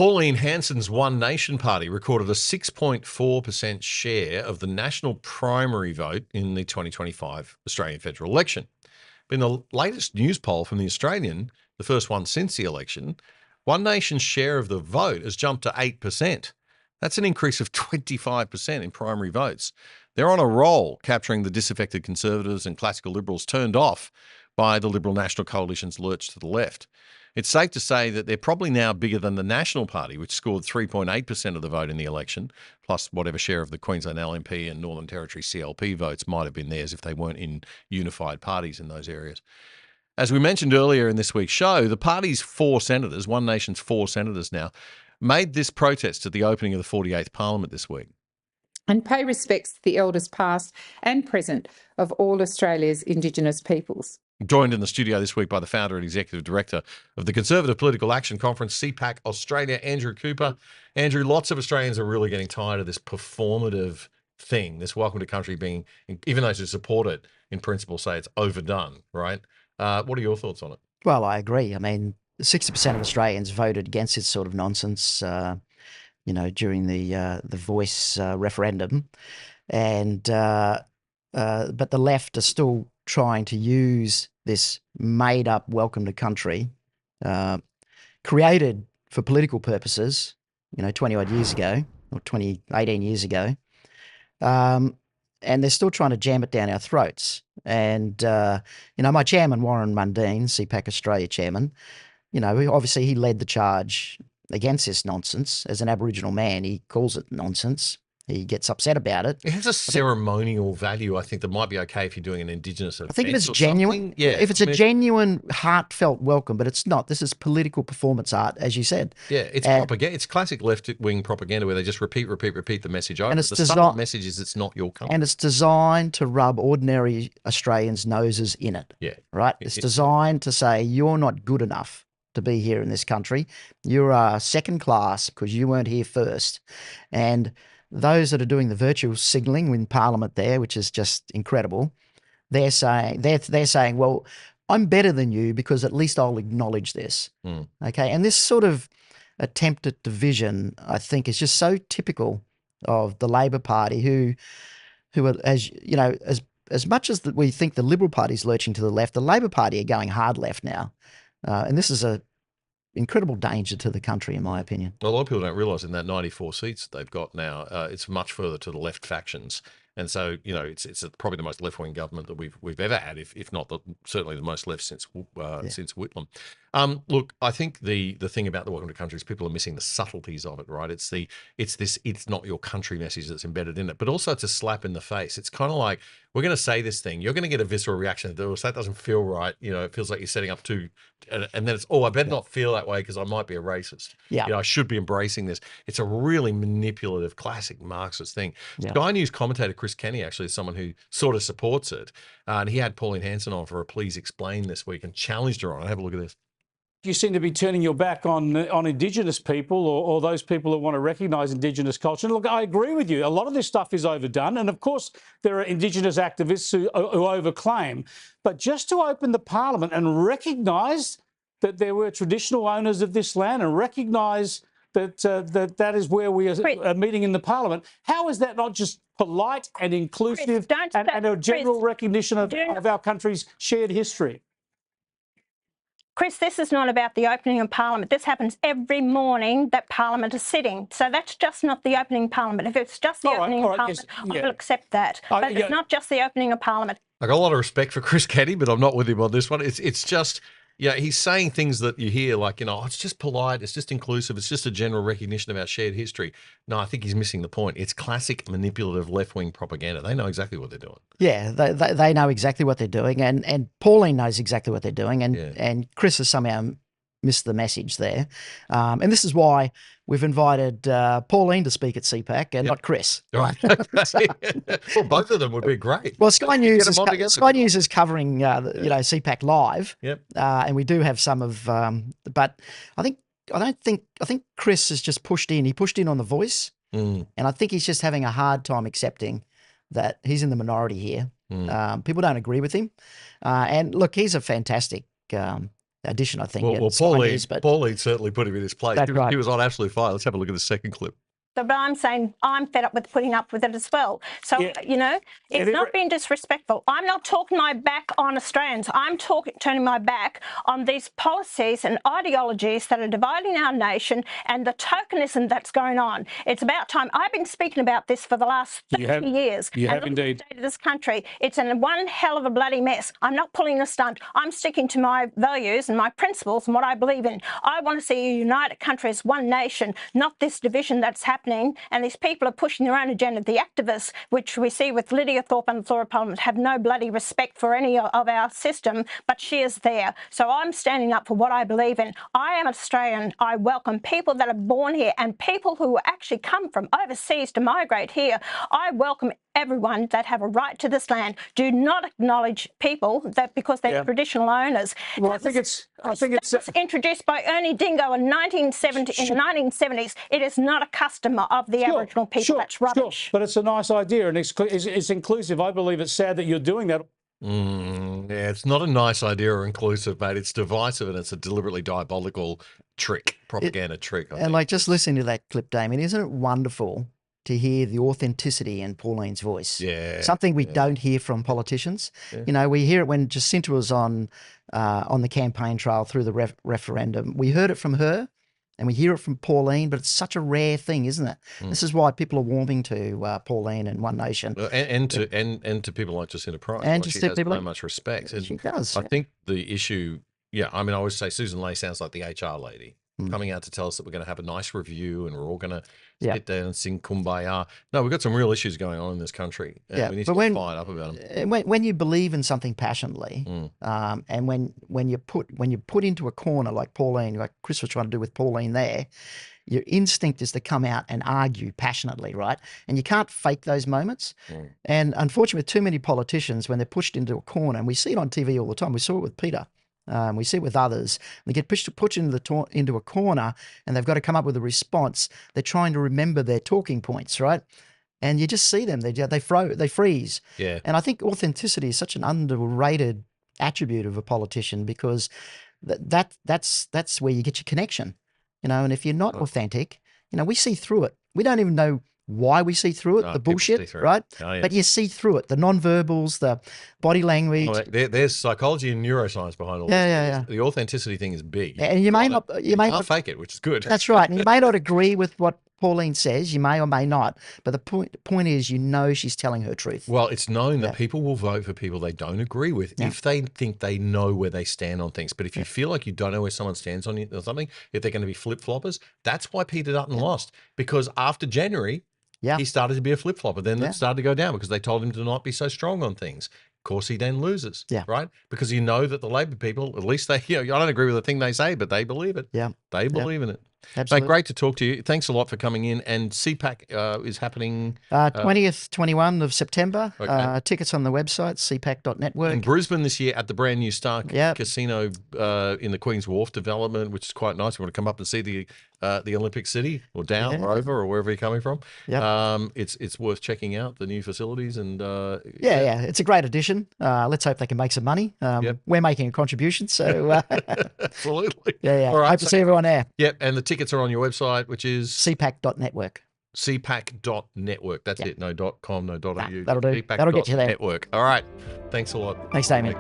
Pauline Hanson's One Nation Party recorded a 6.4% share of the national primary vote in the 2025 Australian federal election. But in the latest news poll from The Australian, the first one since the election, One Nation's share of the vote has jumped to 8%. That's an increase of 25% in primary votes. They're on a roll, capturing the disaffected Conservatives and classical Liberals turned off by the Liberal National Coalition's lurch to the left. It's safe to say that they're probably now bigger than the National Party, which scored 3.8% of the vote in the election, plus whatever share of the Queensland LNP and Northern Territory CLP votes might have been theirs if they weren't in unified parties in those areas. As we mentioned earlier in this week's show, the party's 4 senators, One Nation's 4 senators now, made this protest at the opening of the 48th Parliament this week. And pay respects to the elders past and present of all Australia's Indigenous peoples. Joined in the studio this week by the founder and executive director of the Conservative Political Action Conference, CPAC Australia, Andrew Cooper. Andrew, lots of Australians are really getting tired of this performative thing, this welcome to country being, even those who support it in principle say it's overdone, right? What are your thoughts on it? Well, I agree. I mean, 60% of Australians voted against this sort of nonsense, during the Voice referendum, and but the left are still trying to use this made-up welcome to country, created for political purposes, 20-odd years ago, or 18 years ago, and they're still trying to jam it down our throats. And, my chairman, Warren Mundine, CPAC Australia chairman, obviously he led the charge against this nonsense. As an Aboriginal man, he calls it nonsense. He gets upset about it. It has a ceremonial value, I think, that might be okay if you're doing an Indigenous event. I think if it's genuine, if it's a genuine, heartfelt welcome, but it's not. This is political performance art, as you said. Yeah, it's propaganda. It's classic left-wing propaganda where they just repeat the message over. And it's the subtle message is it's not your country. And it's designed to rub ordinary Australians' noses in it. Yeah. Right? It's designed to say, you're not good enough to be here in this country. You're second class because you weren't here first. And those that are doing the virtual signalling in Parliament there, which is just incredible, they're saying, well, I'm better than you because at least I'll acknowledge this. Okay, and this sort of attempt at division, I think, is just so typical of the Labor Party, who are, as much as we think the Liberal Party is lurching to the left, the Labor Party are going hard left now, and this is a incredible danger to the country, in my opinion. Well, a lot of people don't realise in that 94 seats they've got now, it's much further to the left factions. And so, it's probably the most left-wing government that we've ever had, if not certainly the most left since Whitlam. Look, I think the thing about the welcome to country is people are missing the subtleties of it, right? It's not your country message that's embedded in it, but also it's a slap in the face. It's kind of like, we're going to say this thing, you're going to get a visceral reaction to it. That doesn't feel right. It feels like you're setting up and then it's, I better not feel that way because I might be a racist. Yeah. I should be embracing this. It's a really manipulative, classic Marxist thing. Yeah. Sky News commentator Chris Kenny actually is someone who sort of supports it. And he had Pauline Hanson on for a Please Explain this week and challenged her on it. Have a look at this. You seem to be turning your back on Indigenous people or those people that want to recognise Indigenous culture. And look, I agree with you. A lot of this stuff is overdone. And of course, there are Indigenous activists who overclaim. But just to open the Parliament and recognise that there were traditional owners of this land and recognise that is where we are meeting in the Parliament, how is that not just polite and inclusive and a general recognition of our country's shared history? Chris, this is not about the opening of Parliament. This happens every morning that Parliament is sitting. So that's just not the opening of Parliament. If it's just the opening of Parliament, yes, I will accept that. But it's not just the opening of Parliament. I got a lot of respect for Chris Kenny, but I'm not with him on this one. It's just, he's saying things that you hear like, it's just polite, it's just inclusive, it's just a general recognition of our shared history. No, I think he's missing the point. It's classic manipulative left-wing propaganda. They know exactly what they're doing. Yeah, they know exactly what they're doing, and Pauline knows exactly what they're doing, and Chris has somehow missed the message there. And this is why we've invited Pauline to speak at CPAC and not Chris. Right. Well, both of them would be great. Well, Sky News is covering CPAC live. Yep. And we do have some of, but I think Chris has just pushed in. He pushed in on The Voice, and I think he's just having a hard time accepting that he's in the minority here. People don't agree with him, and look, he's a fantastic addition, I think. Well, Pauline certainly put him in his place. That's right. He was on absolutely fine. Let's have a look at the second clip. But I'm saying I'm fed up with putting up with it as well. So, it's not being disrespectful. I'm not talking my back on Australians. I'm turning my back on these policies and ideologies that are dividing our nation and the tokenism that's going on. It's about time. I've been speaking about this for the last 30 years. You have indeed. The state of this country, it's in one hell of a bloody mess. I'm not pulling a stunt. I'm sticking to my values and my principles and what I believe in. I want to see a united country as one nation, not this division that's happening. And these people are pushing their own agenda. The activists, which we see with Lydia Thorpe on the floor of Parliament, have no bloody respect for any of our system, but she is there. So I'm standing up for what I believe in. I am Australian. I welcome people that are born here and people who actually come from overseas to migrate here. I welcome everyone that have a right to this land. Do not acknowledge people that because they're traditional owners. Well, I think it's introduced by Ernie Dingo in 1970 in the 1970s. It is not a custom of the Aboriginal people. That's rubbish. Sure. But it's a nice idea and it's inclusive. I believe it's sad that you're doing that. Yeah, it's not a nice idea or inclusive, mate. It's divisive and it's a deliberately diabolical propaganda trick. And like just listening to that clip, Damien, isn't it wonderful to hear the authenticity in Pauline's voice? Yeah. Something we don't hear from politicians. Yeah. We hear it when Jacinta was on the campaign trail through the referendum. We heard it from her and we hear it from Pauline, but it's such a rare thing, isn't it? This is why people are warming to Pauline and One Nation. And to people like Jacinta Price. And she to has people so much respect. And she does. I think the issue, I always say Susan Ley sounds like the HR lady. Coming out to tell us that we're going to have a nice review and we're all going to sit down and sing Kumbaya. No, we've got some real issues going on in this country. And we need to get fired up about them. When you believe in something passionately, and when you're put into a corner like Pauline, like Chris was trying to do with Pauline there, your instinct is to come out and argue passionately, right? And you can't fake those moments. And unfortunately, with too many politicians, when they're pushed into a corner, and we see it on TV all the time, we saw it with Peter. We see it with others. They get pushed into a corner and they've got to come up with a response. They're trying to remember their talking points, right? And you just see them. They freeze. Yeah. And I think authenticity is such an underrated attribute of a politician because that's where you get your connection, And if you're not authentic, we see through it. We don't even know why we see through it, the bullshit, right? Oh, yeah. But you see through it, the non-verbals, the body language. Oh, there's psychology and neuroscience behind all this. Yeah. The authenticity thing is big. And you may not fake it, which is good. That's right. And you may not agree with what Pauline says, you may or may not, but the point is, she's telling her truth. Well, it's known that people will vote for people they don't agree with if they think they know where they stand on things. But if you feel like you don't know where someone stands on something, if they're going to be flip-floppers, that's why Peter Dutton lost. Because after January, he started to be a flip-flopper. Then it started to go down because they told him to not be so strong on things. Of course, he then loses, right? Because that the Labor people, at least they, I don't agree with the thing they say, but they believe it. Yeah. They believe in it. Absolutely. Mate, great to talk to you. Thanks a lot for coming in. And CPAC is happening 20th, 21 of September. Okay. Tickets on the website, cpac.network. In Brisbane this year at the brand new Star Casino in the Queen's Wharf development, which is quite nice. We want to come up and see the Olympic City or down or over or wherever you're coming from. Yep. It's worth checking out the new facilities and it's a great addition. Let's hope they can make some money. We're making a contribution, so absolutely. All right, hope to see everyone there. Yep, and the tickets are on your website, which is cpac.network. cpac.network. That's it. No .com, no .au. That'll do. That'll get you there. Network. All right. Thanks a lot. Thanks, Damien.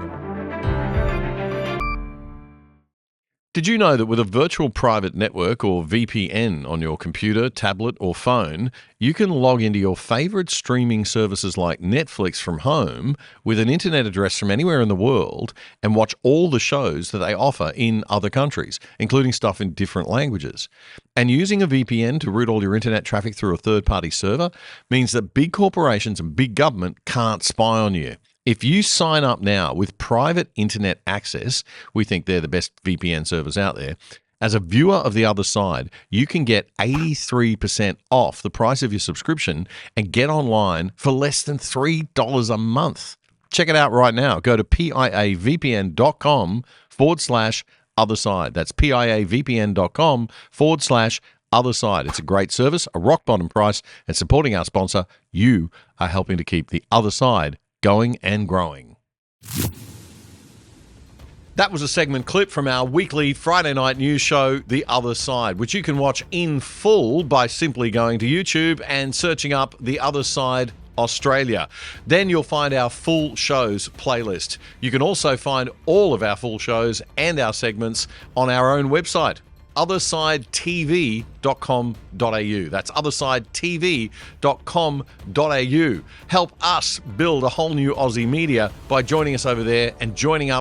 Did you know that with a virtual private network or VPN on your computer, tablet, or phone, you can log into your favorite streaming services like Netflix from home with an internet address from anywhere in the world and watch all the shows that they offer in other countries, including stuff in different languages? And using a VPN to route all your internet traffic through a third-party server means that big corporations and big government can't spy on you. If you sign up now with private internet access, we think they're the best VPN servers out there. As a viewer of the other side, you can get 83% off the price of your subscription and get online for less than $3 a month. Check it out right now. Go to piavpn.com/other side. That's piavpn.com/other side. It's a great service, a rock bottom price, and supporting our sponsor, you are helping to keep the other side going and growing. That was a segment clip from our weekly Friday night news show, The Other Side, which you can watch in full by simply going to YouTube and searching up The Other Side Australia. Then you'll find our full shows playlist. You can also find all of our full shows and our segments on our own website, othersidetv.com.au. That's othersidetv.com.au. Help us build a whole new Aussie media by joining us over there and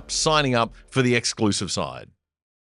signing up for the exclusive side.